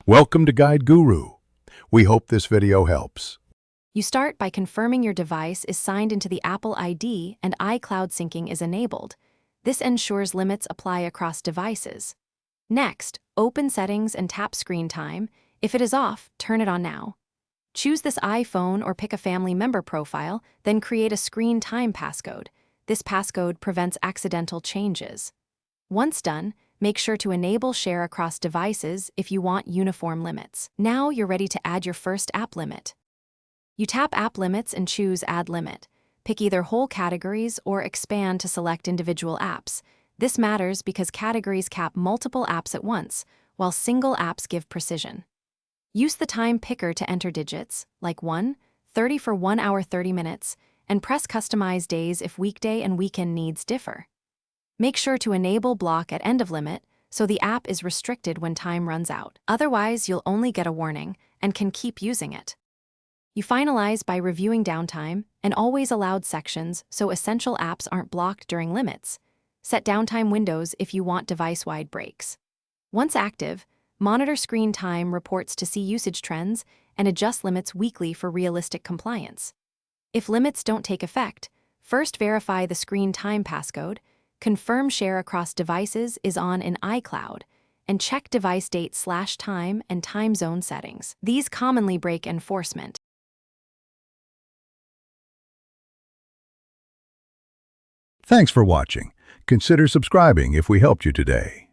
Welcome to Guide Guru. We hope this video helps. You start by confirming your device is signed into the Apple ID and iCloud syncing is enabled. This ensures limits apply across devices. Next, open Settings and tap Screen Time. If it is off, turn it on now. Choose this iPhone or pick a family member profile, then create a Screen Time passcode. This passcode prevents accidental changes. Once done, make sure to enable share across devices if you want uniform limits. Now you're ready to add your first app limit. You tap App Limits and choose Add Limit. Pick either whole categories or expand to select individual apps. This matters because categories cap multiple apps at once, while single apps give precision. Use the time picker to enter digits, like 1:30 for 1 hour 30 minutes, and press Customize days if weekday and weekend needs differ. Make sure to enable block at end of limit so the app is restricted when time runs out. Otherwise, you'll only get a warning and can keep using it. You finalize by reviewing downtime and always allowed sections so essential apps aren't blocked during limits. Set downtime windows if you want device-wide breaks. Once active, monitor screen time reports to see usage trends and adjust limits weekly for realistic compliance. If limits don't take effect, first verify the screen time passcode, confirm share across devices is on in iCloud, and check device date/time and time zone settings. These commonly break enforcement. Thanks for watching. Consider subscribing if we helped you today.